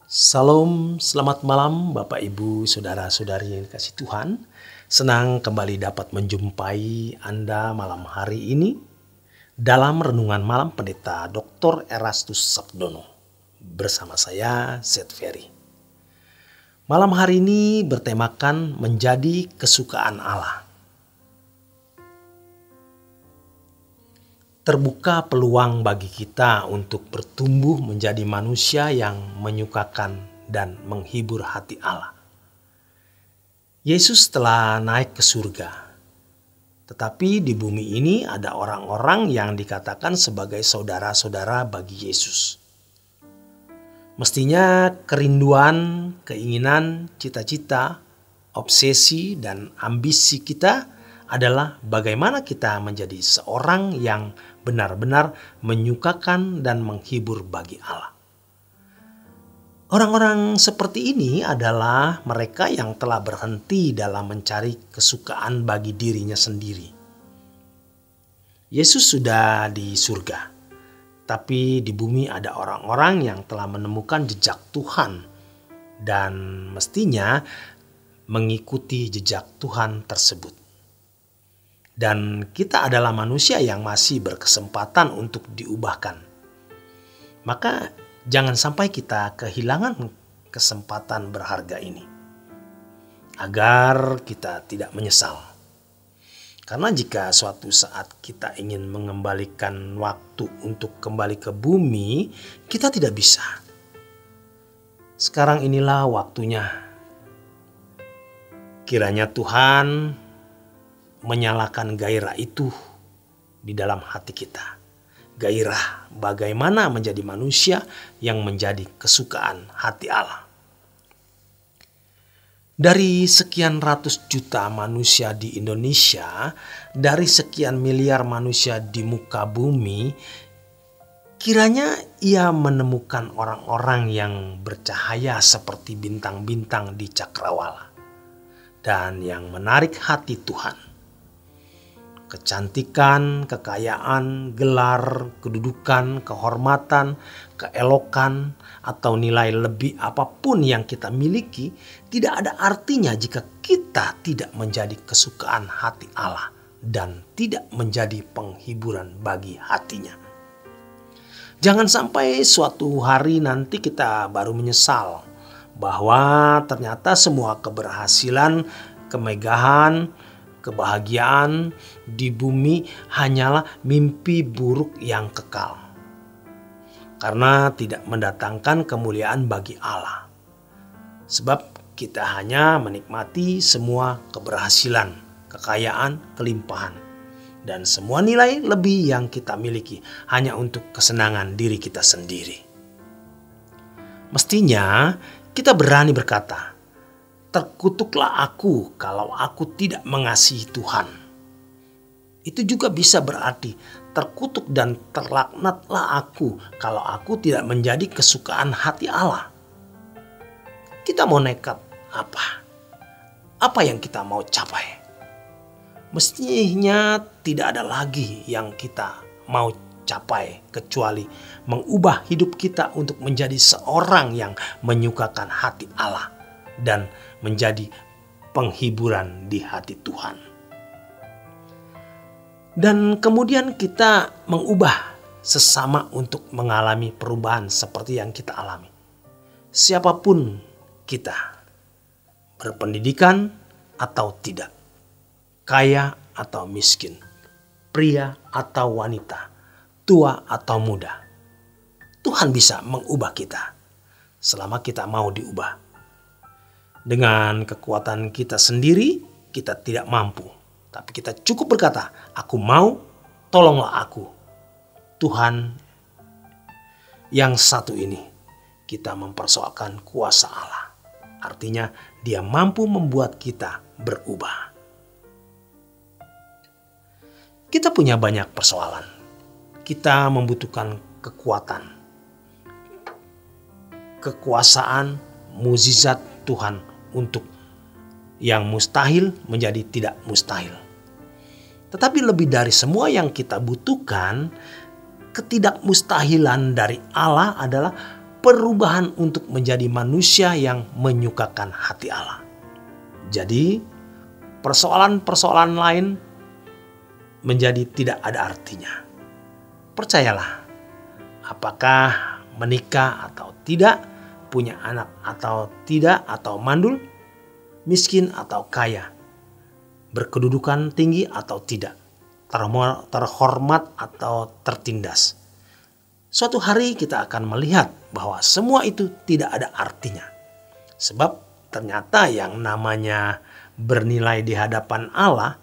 Salam, selamat malam Bapak Ibu, Saudara-saudari yang dikasih Tuhan. Senang kembali dapat menjumpai Anda malam hari ini dalam Renungan Malam Pendeta Dr. Erastus Sabdono bersama saya, Seth Ferry. Malam hari ini bertemakan menjadi kesukaan Allah. Terbuka peluang bagi kita untuk bertumbuh menjadi manusia yang menyukakan dan menghibur hati Allah. Yesus telah naik ke surga, tetapi di bumi ini ada orang-orang yang dikatakan sebagai saudara-saudara bagi Yesus. Mestinya kerinduan, keinginan, cita-cita, obsesi, dan ambisi kita adalah bagaimana kita menjadi seorang yang benar-benar menyukakan dan menghibur bagi Allah. Orang-orang seperti ini adalah mereka yang telah berhenti dalam mencari kesukaan bagi dirinya sendiri. Yesus sudah di surga, tapi di bumi ada orang-orang yang telah menemukan jejak Tuhan dan mestinya mengikuti jejak Tuhan tersebut. Dan kita adalah manusia yang masih berkesempatan untuk diubahkan. Maka jangan sampai kita kehilangan kesempatan berharga ini, agar kita tidak menyesal. Karena jika suatu saat kita ingin mengembalikan waktu untuk kembali ke bumi, kita tidak bisa. Sekarang inilah waktunya. Kiranya Tuhan menyalakan gairah itu di dalam hati kita. Gairah bagaimana menjadi manusia yang menjadi kesukaan hati Allah. Dari sekian ratus juta manusia di Indonesia, dari sekian miliar manusia di muka bumi, kiranya ia menemukan orang-orang yang bercahaya seperti bintang-bintang di cakrawala dan yang menarik hati Tuhan. Kecantikan, kekayaan, gelar, kedudukan, kehormatan, keelokan, atau nilai lebih apapun yang kita miliki tidak ada artinya jika kita tidak menjadi kesukaan hati Allah dan tidak menjadi penghiburan bagi hatinya. Jangan sampai suatu hari nanti kita baru menyesal bahwa ternyata semua keberhasilan, kemegahan, kebahagiaan di bumi hanyalah mimpi buruk yang kekal. Karena tidak mendatangkan kemuliaan bagi Allah. Sebab kita hanya menikmati semua keberhasilan, kekayaan, kelimpahan. Dan semua nilai lebih yang kita miliki hanya untuk kesenangan diri kita sendiri. Mestinya kita berani berkata, terkutuklah aku kalau aku tidak mengasihi Tuhan. Itu juga bisa berarti terkutuk dan terlaknatlah aku kalau aku tidak menjadi kesukaan hati Allah. Kita mau nekat apa? Apa yang kita mau capai? Mestinya tidak ada lagi yang kita mau capai kecuali mengubah hidup kita untuk menjadi seorang yang menyukakan hati Allah dan menjadi penghiburan di hati Tuhan. Dan kemudian kita mengubah sesama untuk mengalami perubahan seperti yang kita alami. Siapapun kita, berpendidikan atau tidak, kaya atau miskin, pria atau wanita, tua atau muda, Tuhan bisa mengubah kita selama kita mau diubah. Dengan kekuatan kita sendiri, kita tidak mampu. Tapi kita cukup berkata, aku mau, tolonglah aku. Tuhan yang satu ini, kita mempersoalkan kuasa Allah. Artinya dia mampu membuat kita berubah. Kita punya banyak persoalan. Kita membutuhkan kekuatan, kekuasaan, mukjizat Tuhan untuk yang mustahil menjadi tidak mustahil. Tetapi lebih dari semua yang kita butuhkan, ketidakmustahilan dari Allah adalah perubahan untuk menjadi manusia yang menyukakan hati Allah. Jadi persoalan-persoalan lain menjadi tidak ada artinya. Percayalah, apakah menikah atau tidak, punya anak atau tidak, atau mandul, miskin atau kaya, berkedudukan tinggi atau tidak, terhormat atau tertindas. Suatu hari kita akan melihat bahwa semua itu tidak ada artinya. Sebab ternyata yang namanya bernilai di hadapan Allah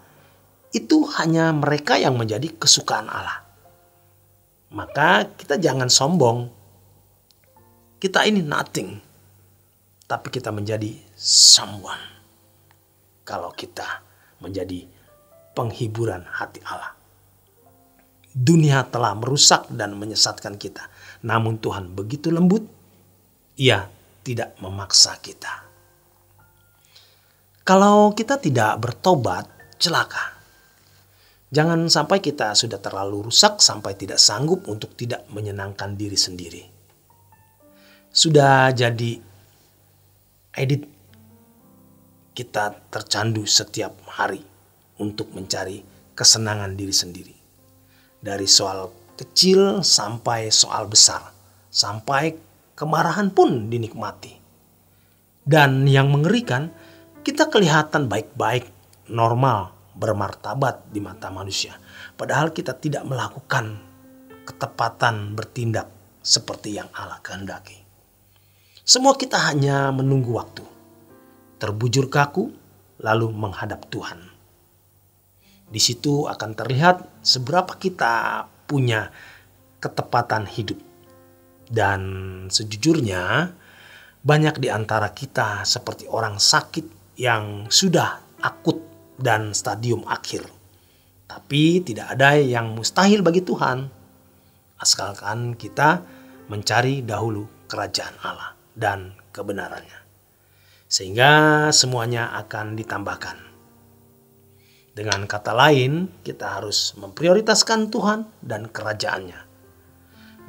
itu hanya mereka yang menjadi kesukaan Allah. Maka kita jangan sombong. Kita ini nothing. Tapi kita menjadi someone. Kalau kita menjadi penghiburan hati Allah. Dunia telah merusak dan menyesatkan kita. Namun Tuhan begitu lembut, Ia tidak memaksa kita. Kalau kita tidak bertobat, celaka. Jangan sampai kita sudah terlalu rusak sampai tidak sanggup untuk tidak menyenangkan diri sendiri. Sudah jadi edit, kita tercandu setiap hari untuk mencari kesenangan diri sendiri. Dari soal kecil sampai soal besar, sampai kemarahan pun dinikmati. Dan yang mengerikan, kita kelihatan baik-baik, normal, bermartabat di mata manusia. Padahal kita tidak melakukan ketepatan bertindak seperti yang Allah kehendaki. Semua kita hanya menunggu waktu, terbujur kaku, lalu menghadap Tuhan. Di situ akan terlihat seberapa kita punya ketepatan hidup. Dan sejujurnya banyak di antara kita seperti orang sakit yang sudah akut dan stadium akhir. Tapi tidak ada yang mustahil bagi Tuhan. Asalkan kita mencari dahulu kerajaan Allah dan kebenarannya. Sehingga semuanya akan ditambahkan. Dengan kata lain, kita harus memprioritaskan Tuhan dan kerajaannya.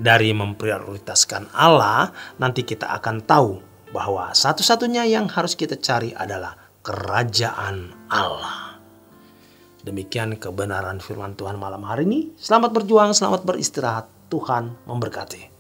Dari memprioritaskan Allah, nanti kita akan tahu bahwa satu-satunya yang harus kita cari adalah kerajaan Allah. Demikian kebenaran firman Tuhan malam hari ini. Selamat berjuang, selamat beristirahat. Tuhan memberkati.